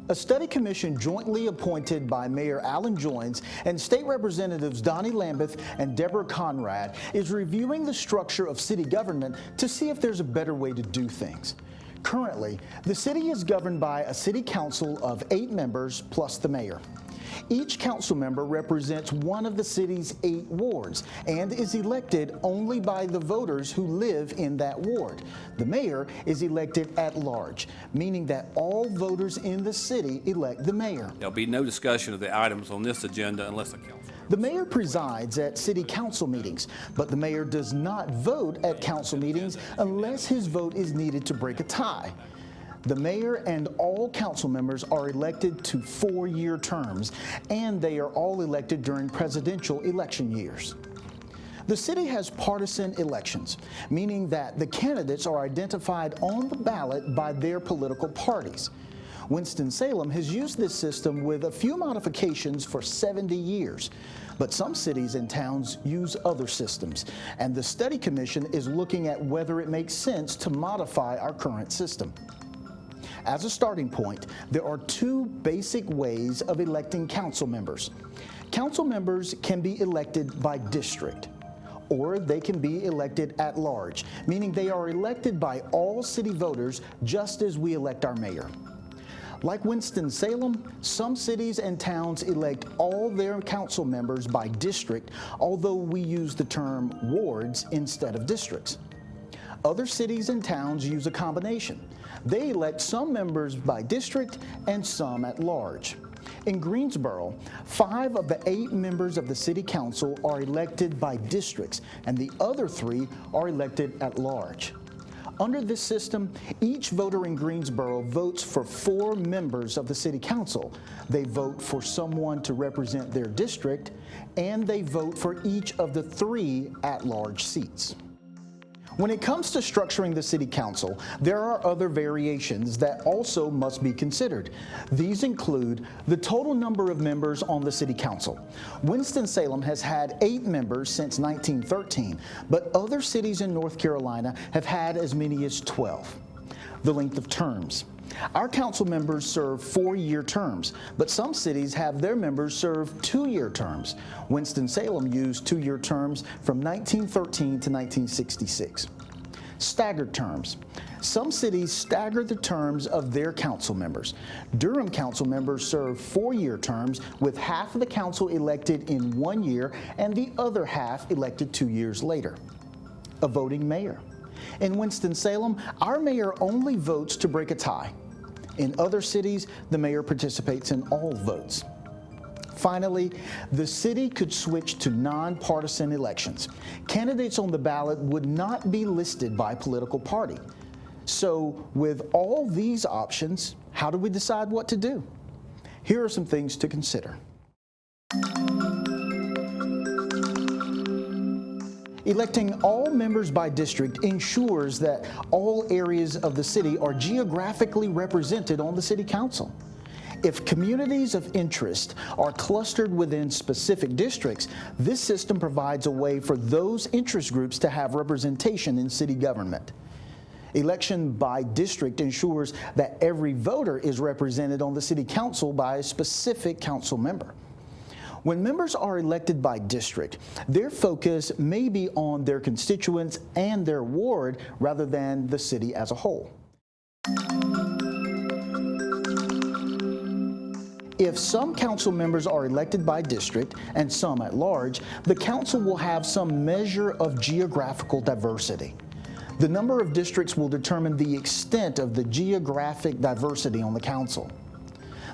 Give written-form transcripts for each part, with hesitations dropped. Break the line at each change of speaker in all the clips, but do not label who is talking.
A study commission jointly appointed by Mayor Alan Joines and State Representatives Donnie Lambeth and Deborah Conrad is reviewing the structure of city government to see if there's a better way to do things. Currently, the city is governed by a city council of 8 members plus the mayor. Each council member represents one of the city's 8 wards and is elected only by the voters who live in that ward. The mayor is elected at large, meaning that all voters in the city elect the mayor.
There'll be no discussion of the items on this agenda unless the council.
The mayor presides at city council meetings, but the mayor does not vote at council meetings unless his vote is needed to break a tie. The mayor and all council members are elected to 4-year terms, and they are all elected during presidential election years. The city has partisan elections, meaning that the candidates are identified on the ballot by their political parties. Winston-Salem has used this system with a few modifications for 70 years, but some cities and towns use other systems, and the study commission is looking at whether it makes sense to modify our current system. As a starting point, there are 2 basic ways of electing council members. Council members can be elected by district, or they can be elected at large, meaning they are elected by all city voters just as we elect our mayor. Like Winston-Salem, some cities and towns elect all their council members by district, although we use the term wards instead of districts. Other cities and towns use a combination. They elect some members by district and some at large. In Greensboro, 5 of the 8 members of the city council are elected by districts, and the other 3 are elected at large. Under this system, each voter in Greensboro votes for 4 members of the city council. They vote for someone to represent their district, and they vote for each of the 3 at-large seats. When it comes to structuring the city council, there are other variations that also must be considered. These include the total number of members on the city council. Winston-Salem has had 8 members since 1913, but other cities in North Carolina have had as many as 12. The length of terms. Our council members serve 4-year terms, but some cities have their members serve 2-year terms. Winston-Salem used 2-year terms from 1913 to 1966. Staggered terms. Some cities stagger the terms of their council members. Durham council members serve 4-year terms, with half of the council elected in 1 year and the other half elected 2 years later. A voting mayor. In Winston-Salem, our mayor only votes to break a tie. In other cities, the mayor participates in all votes. Finally, the city could switch to nonpartisan elections. Candidates on the ballot would not be listed by political party. So, with all these options, how do we decide what to do? Here are some things to consider. Electing all members by district ensures that all areas of the city are geographically represented on the city council. If communities of interest are clustered within specific districts, this system provides a way for those interest groups to have representation in city government. Election by district ensures that every voter is represented on the city council by a specific council member. When members are elected by district, their focus may be on their constituents and their ward rather than the city as a whole. If some council members are elected by district and some at large, the council will have some measure of geographical diversity. The number of districts will determine the extent of the geographic diversity on the council.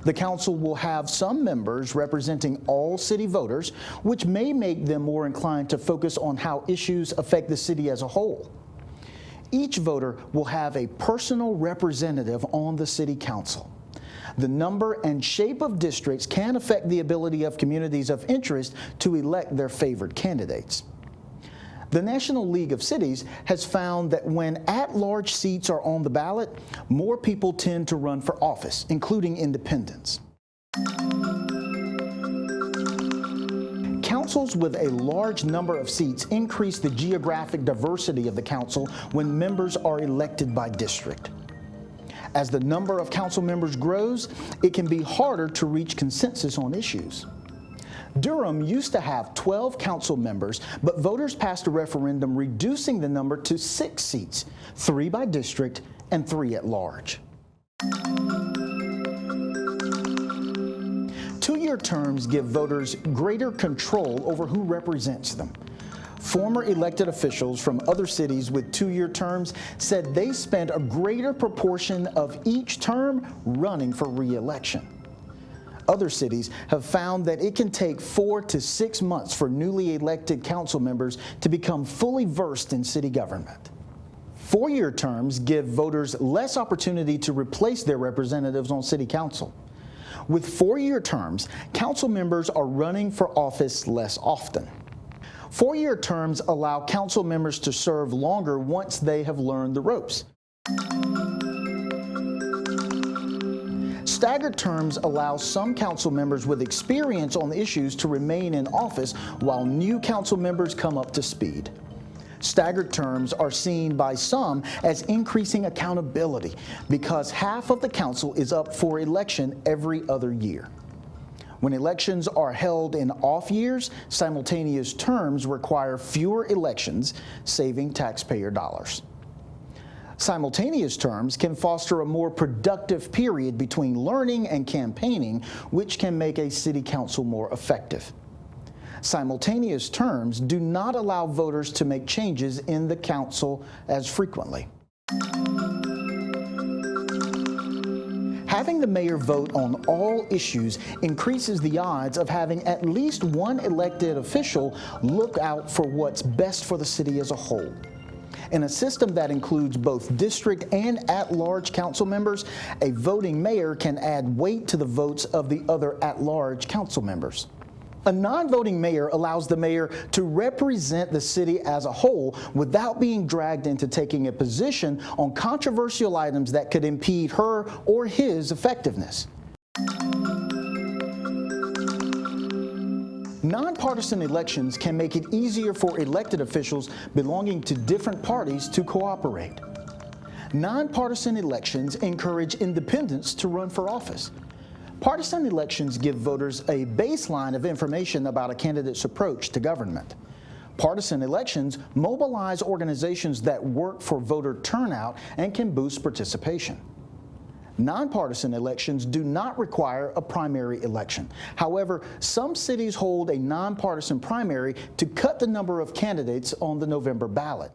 The council will have some members representing all city voters, which may make them more inclined to focus on how issues affect the city as a whole. Each voter will have a personal representative on the city council. The number and shape of districts can affect the ability of communities of interest to elect their favored candidates. The National League of Cities has found that when at-large seats are on the ballot, more people tend to run for office, including independents. Councils with a large number of seats increase the geographic diversity of the council when members are elected by district. As the number of council members grows, it can be harder to reach consensus on issues. Durham used to have 12 council members, but voters passed a referendum reducing the number to 6 seats, 3 by district and 3 at large. 2-year terms give voters greater control over who represents them. Former elected officials from other cities with 2-year terms said they spent a greater proportion of each term running for re-election. Other cities have found that it can take 4 to 6 months for newly elected council members to become fully versed in city government. 4-year terms give voters less opportunity to replace their representatives on city council. With 4-year terms, council members are running for office less often. 4-year terms allow council members to serve longer once they have learned the ropes. Staggered terms allow some council members with experience on issues to remain in office while new council members come up to speed. Staggered terms are seen by some as increasing accountability because half of the council is up for election every other year. When elections are held in off years, simultaneous terms require fewer elections, saving taxpayer dollars. Simultaneous terms can foster a more productive period between learning and campaigning, which can make a city council more effective. Simultaneous terms do not allow voters to make changes in the council as frequently. Having the mayor vote on all issues increases the odds of having at least one elected official look out for what's best for the city as a whole. In a system that includes both district and at-large council members, a voting mayor can add weight to the votes of the other at-large council members. A non-voting mayor allows the mayor to represent the city as a whole without being dragged into taking a position on controversial items that could impede her or his effectiveness. Nonpartisan elections can make it easier for elected officials belonging to different parties to cooperate. Nonpartisan elections encourage independents to run for office. Partisan elections give voters a baseline of information about a candidate's approach to government. Partisan elections mobilize organizations that work for voter turnout and can boost participation. Nonpartisan elections do not require a primary election. However, some cities hold a nonpartisan primary to cut the number of candidates on the November ballot.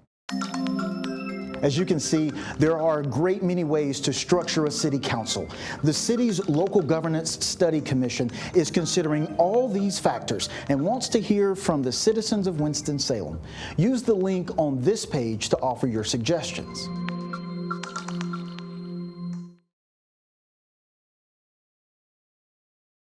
As you can see, there are a great many ways to structure a city council. The city's Local Governance Study Commission is considering all these factors and wants to hear from the citizens of Winston-Salem. Use the link on this page to offer your suggestions.